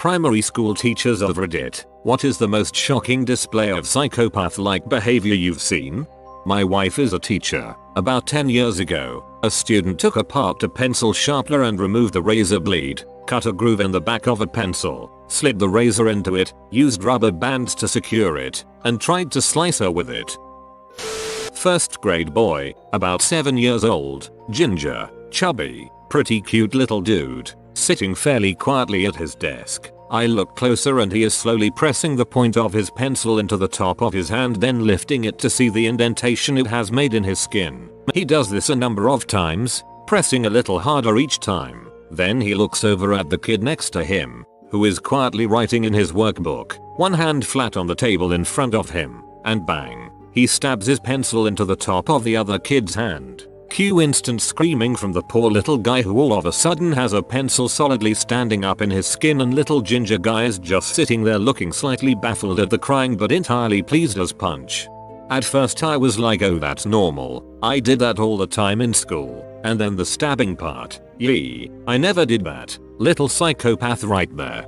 Primary school teachers of Reddit, what is the most shocking display of psychopath-like behavior you've seen? My wife is a teacher. About 10 years ago, a student took apart a pencil sharpener and removed the razor blade, cut a groove in the back of a pencil, slid the razor into it, used rubber bands to secure it, and tried to slice her with it. First grade boy, about 7 years old, ginger, chubby, pretty cute little dude, sitting fairly quietly at his desk. I look closer and he is slowly pressing the point of his pencil into the top of his hand, then lifting it to see the indentation it has made in his skin. He does this a number of times, pressing a little harder each time. Then he looks over at the kid next to him, who is quietly writing in his workbook, one hand flat on the table in front of him, and bang, he stabs his pencil into the top of the other kid's hand. Cue instant screaming from the poor little guy, who all of a sudden has a pencil solidly standing up in his skin, and little ginger guy is just sitting there looking slightly baffled at the crying but entirely pleased as punch. At first I was like, oh, that's normal, I did that all the time in school. And then the stabbing part, yee, I never did that. Little psychopath right there.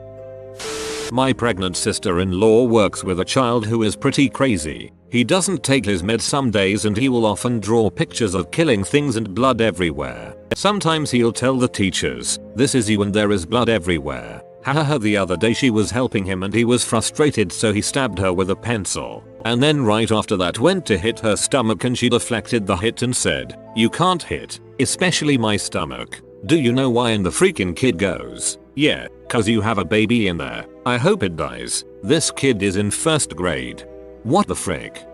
My pregnant sister-in-law works with a child who is pretty crazy. He doesn't take his meds some days and he will often draw pictures of killing things and blood everywhere. Sometimes he'll tell the teachers, "This is you and there is blood everywhere." Haha, the other day she was helping him and he was frustrated, so he stabbed her with a pencil. And then right after that went to hit her stomach and she deflected the hit and said, "You can't hit, especially my stomach." Do you know why? And the freaking kid goes, "Yeah, cause you have a baby in there. I hope it dies." This kid is in first grade. What the frick?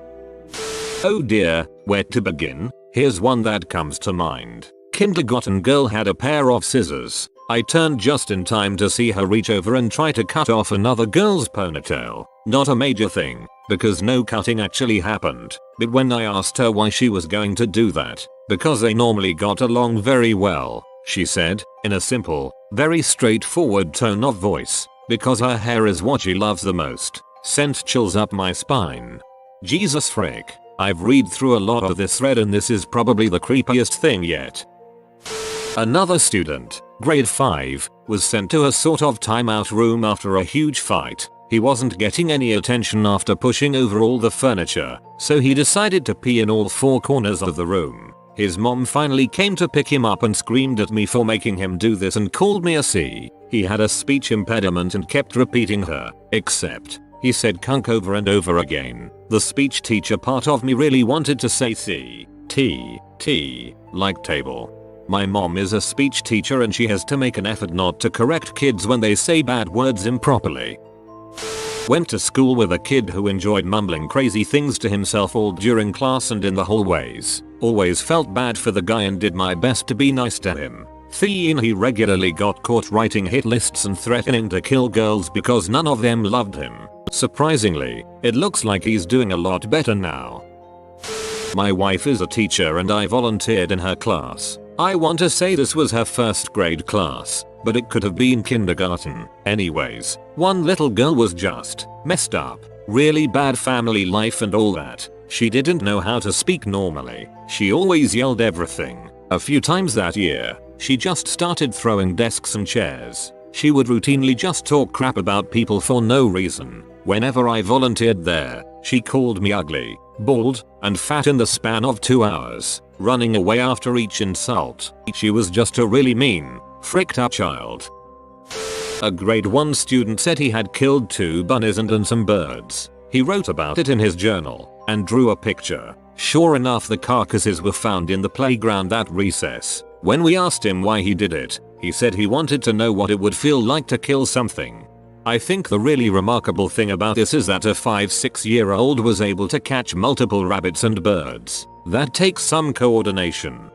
Oh dear, where to begin? Here's one that comes to mind. Kindergarten girl had a pair of scissors. I turned just in time to see her reach over and try to cut off another girl's ponytail. Not a major thing, because no cutting actually happened. But when I asked her why she was going to do that, because they normally got along very well, she said, in a simple, very straightforward tone of voice, because her hair is what she loves the most. Sent chills up my spine. Jesus frick. I've read through a lot of this thread and this is probably the creepiest thing yet. Another student, grade 5, was sent to a sort of timeout room after a huge fight. He wasn't getting any attention after pushing over all the furniture, so he decided to pee in all 4 corners of the room. His mom finally came to pick him up and screamed at me for making him do this and called me a C. He had a speech impediment and kept repeating her, except, he said kunk over and over again. The speech teacher part of me really wanted to say T, like table. My mom is a speech teacher and she has to make an effort not to correct kids when they say bad words improperly. Went to school with a kid who enjoyed mumbling crazy things to himself all during class and in the hallways. Always felt bad for the guy and did my best to be nice to him. He regularly got caught writing hit lists and threatening to kill girls because none of them loved him. Surprisingly, it looks like he's doing a lot better now. My wife is a teacher and I volunteered in her class. I want to say this was her first grade class, but it could have been kindergarten. Anyways, one little girl was just messed up. Really bad family life and all that. She didn't know how to speak normally. She always yelled everything. A few times that year, she just started throwing desks and chairs. She would routinely just talk crap about people for no reason. Whenever I volunteered there, she called me ugly, bald, and fat in the span of 2 hours, running away after each insult. She was just a really mean, fricked up child. A grade 1 student said he had killed 2 bunnies and some birds. He wrote about it in his journal and drew a picture. Sure enough, the carcasses were found in the playground at recess. When we asked him why he did it, he said he wanted to know what it would feel like to kill something. I think the really remarkable thing about this is that a 5-6-year-old was able to catch multiple rabbits and birds. That takes some coordination.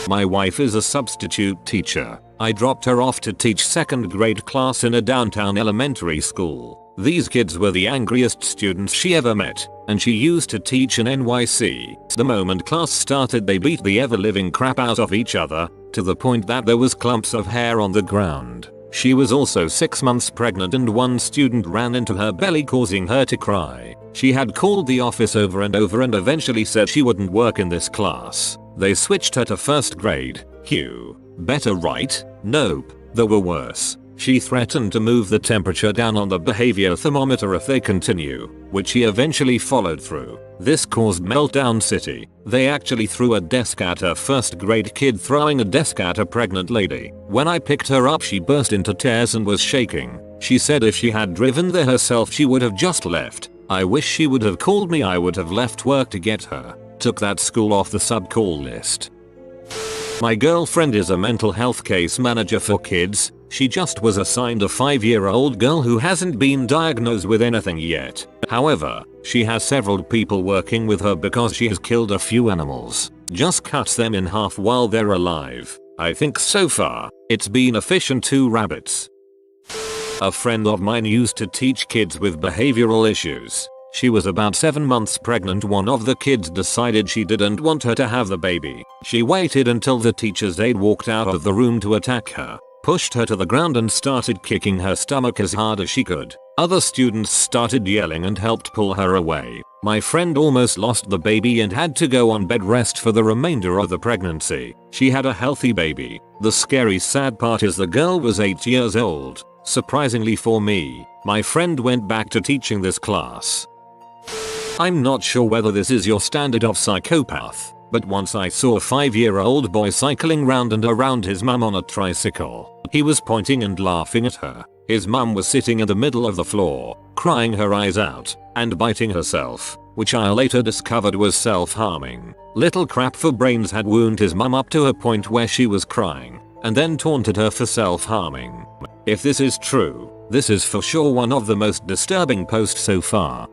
My wife is a substitute teacher. I dropped her off to teach 2nd grade class in a downtown elementary school. These kids were the angriest students she ever met, and she used to teach in NYC. The moment class started, they beat the ever-living crap out of each other, to the point that there was clumps of hair on the ground. She was also 6 months pregnant and one student ran into her belly causing her to cry. She had called the office over and over and eventually said she wouldn't work in this class. They switched her to 1st grade. Better right? Nope. There were worse. She threatened to move the temperature down on the behavior thermometer if they continue, which he eventually followed through. This caused Meltdown City. They actually threw a desk at a first grade kid throwing a desk at a pregnant lady. When I picked her up she burst into tears and was shaking. She said if she had driven there herself she would have just left. I wish she would have called me. I would have left work to get her. Took that school off the sub-call list. My girlfriend is a mental health case manager for kids. She just was assigned a 5-year-old girl who hasn't been diagnosed with anything yet. However, she has several people working with her because she has killed a few animals. Just cuts them in half while they're alive. I think so far, it's been a fish and 2 rabbits. A friend of mine used to teach kids with behavioral issues. She was about 7 months pregnant. One of the kids decided she didn't want her to have the baby. She waited until the teacher's aide walked out of the room to attack her, pushed her to the ground and started kicking her stomach as hard as she could. Other students started yelling and helped pull her away. My friend almost lost the baby and had to go on bed rest for the remainder of the pregnancy. She had a healthy baby. The scary sad part is the girl was 8 years old. Surprisingly for me, my friend went back to teaching this class. I'm not sure whether this is your standard of psychopath, but once I saw a 5-year-old boy cycling round and around his mum on a tricycle. He was pointing and laughing at her. His mum was sitting in the middle of the floor, crying her eyes out, and biting herself, which I later discovered was self-harming. Little crap for brains had wounded his mum up to a point where she was crying, and then taunted her for self-harming. If this is true, this is for sure one of the most disturbing posts so far.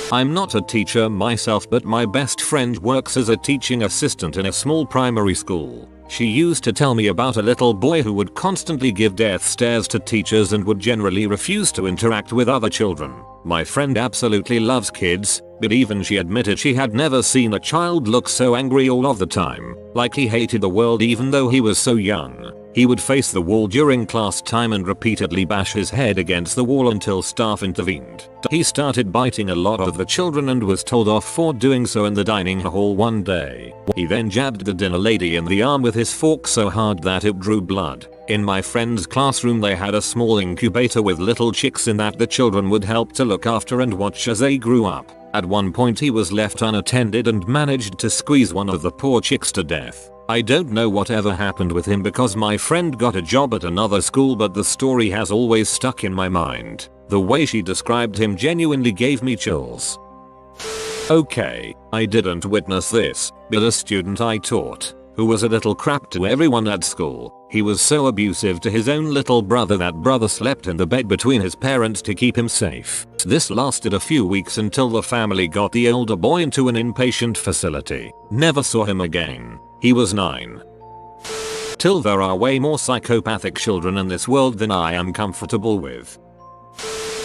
I'm not a teacher myself, but my best friend works as a teaching assistant in a small primary school. She used to tell me about a little boy who would constantly give death stares to teachers and would generally refuse to interact with other children. My friend absolutely loves kids, but even she admitted she had never seen a child look so angry all of the time, like he hated the world even though he was so young. He would face the wall during class time and repeatedly bash his head against the wall until staff intervened. He started biting a lot of the children and was told off for doing so in the dining hall one day. He then jabbed the dinner lady in the arm with his fork so hard that it drew blood. In my friend's classroom they had a small incubator with little chicks in that the children would help to look after and watch as they grew up. At one point he was left unattended and managed to squeeze one of the poor chicks to death. I don't know whatever happened with him because my friend got a job at another school, but the story has always stuck in my mind. The way she described him genuinely gave me chills. Okay, I didn't witness this, but a student I taught, who was a little crap to everyone at school, he was so abusive to his own little brother that brother slept in the bed between his parents to keep him safe. This lasted a few weeks until the family got the older boy into an inpatient facility. Never saw him again. He was 9. Till there are way more psychopathic children in this world than I am comfortable with.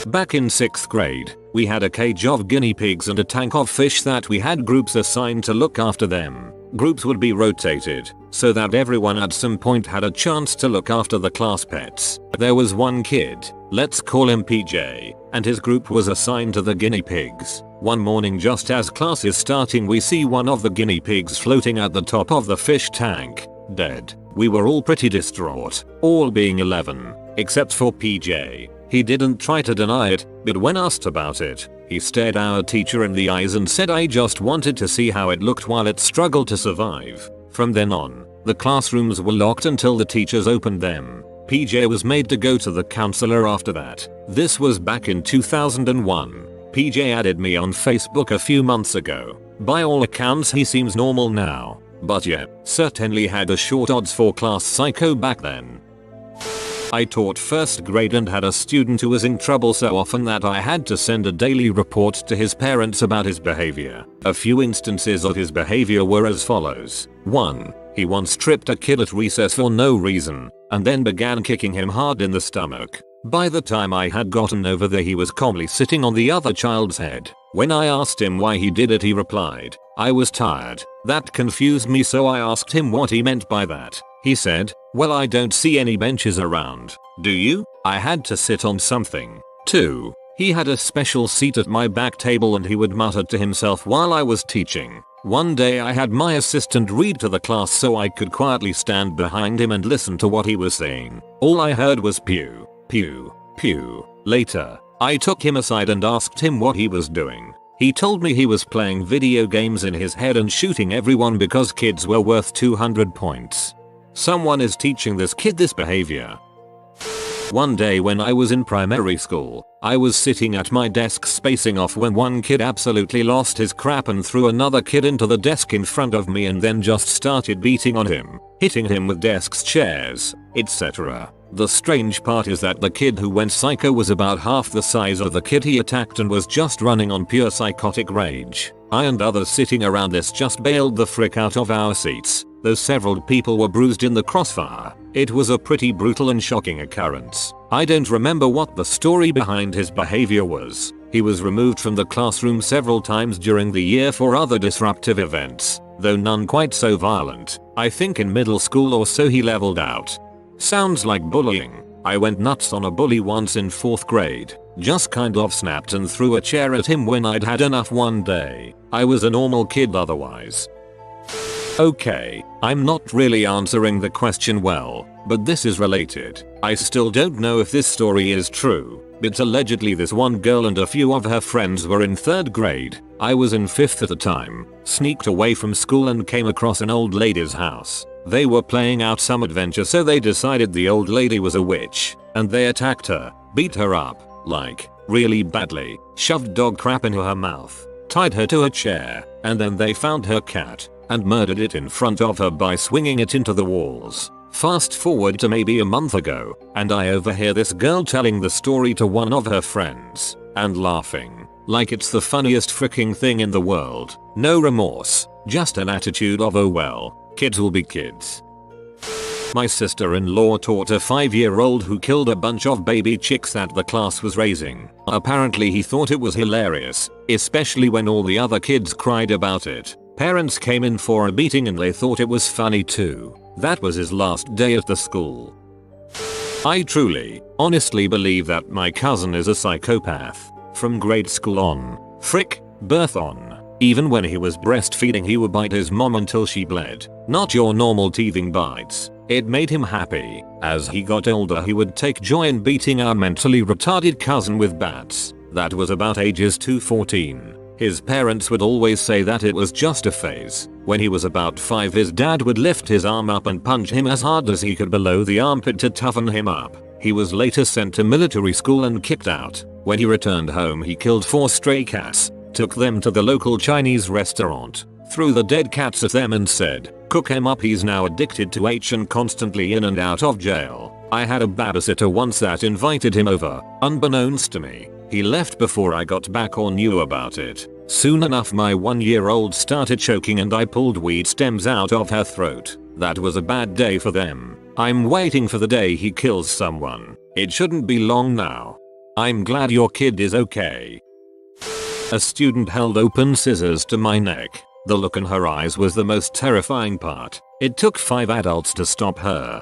Back in 6th grade, we had a cage of guinea pigs and a tank of fish that we had groups assigned to look after them. Groups would be rotated, so that everyone at some point had a chance to look after the class pets. There was one kid, let's call him PJ, and his group was assigned to the guinea pigs. One morning just as class is starting we see one of the guinea pigs floating at the top of the fish tank, dead. We were all pretty distraught, all being 11, except for PJ. He didn't try to deny it, but when asked about it, he stared our teacher in the eyes and said I just wanted to see how it looked while it struggled to survive. From then on, the classrooms were locked until the teachers opened them. PJ was made to go to the counselor after that. This was back in 2001. PJ added me on Facebook a few months ago. By all accounts he seems normal now, but yeah, certainly had a short odds for class psycho back then. I taught 1st grade and had a student who was in trouble so often that I had to send a daily report to his parents about his behavior. A few instances of his behavior were as follows. 1. He once tripped a kid at recess for no reason, and then began kicking him hard in the stomach. By the time I had gotten over there he was calmly sitting on the other child's head. When I asked him why he did it he replied, I was tired. That confused me, so I asked him what he meant by that. He said, well, I don't see any benches around. Do you? I had to sit on something. 2. He had a special seat at my back table and he would mutter to himself while I was teaching. One day I had my assistant read to the class so I could quietly stand behind him and listen to what he was saying. All I heard was pew, pew, pew. Later, I took him aside and asked him what he was doing. He told me he was playing video games in his head and shooting everyone because kids were worth 200 points. Someone is teaching this kid this behavior. One day when I was in primary school, I was sitting at my desk spacing off when one kid absolutely lost his crap and threw another kid into the desk in front of me and then just started beating on him, hitting him with desks, chairs, etc. The strange part is that the kid who went psycho was about half the size of the kid he attacked and was just running on pure psychotic rage. I and others sitting around this just bailed the frick out of our seats, though several people were bruised in the crossfire. It was a pretty brutal and shocking occurrence. I don't remember what the story behind his behavior was. He was removed from the classroom several times during the year for other disruptive events, though none quite so violent. I think in middle school or so he leveled out. Sounds like bullying. I went nuts on a bully once in 4th grade. Just kind of snapped and threw a chair at him when I'd had enough one day. I was a normal kid otherwise. Okay, I'm not really answering the question well, but this is related. I still don't know if this story is true, but allegedly this one girl and a few of her friends were in 3rd grade. I was in 5th at the time, sneaked away from school and came across an old lady's house. They were playing out some adventure, so they decided the old lady was a witch, and they attacked her, beat her up, like, really badly, shoved dog crap into her mouth, tied her to a chair, and then they found her cat and murdered it in front of her by swinging it into the walls. Fast forward to maybe a month ago, and I overhear this girl telling the story to one of her friends, and laughing, like it's the funniest freaking thing in the world. No remorse, just an attitude of oh well, kids will be kids. My sister-in-law taught a 5-year-old who killed a bunch of baby chicks that the class was raising. Apparently he thought it was hilarious, especially when all the other kids cried about it. Parents came in for a beating and they thought it was funny too. That was his last day at the school. I truly, honestly believe that my cousin is a psychopath. From grade school on, birth on. Even when he was breastfeeding he would bite his mom until she bled. Not your normal teething bites. It made him happy. As he got older he would take joy in beating our mentally retarded cousin with bats. That was about ages 2-14. His parents would always say that it was just a phase. When he was about 5 his dad would lift his arm up and punch him as hard as he could below the armpit to toughen him up. He was later sent to military school and kicked out. When he returned home he killed 4 stray cats, took them to the local Chinese restaurant, threw the dead cats at them and said, "Cook him up, he's now addicted to H and constantly in and out of jail." I had a babysitter once that invited him over, unbeknownst to me. He left before I got back or knew about it. Soon enough my 1-year-old started choking and I pulled weed stems out of her throat. That was a bad day for them. I'm waiting for the day he kills someone. It shouldn't be long now. I'm glad your kid is okay. A student held open scissors to my neck. The look in her eyes was the most terrifying part. It took 5 adults to stop her.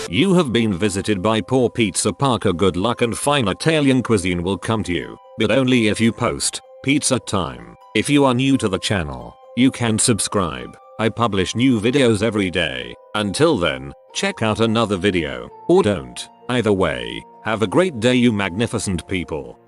You have been visited by poor Pizza Parker. Good luck and fine Italian cuisine will come to you, but only if you post pizza time. If you are new to the channel, you can subscribe. I publish new videos every day. Until then, check out another video, or don't. Either way, have a great day you magnificent people.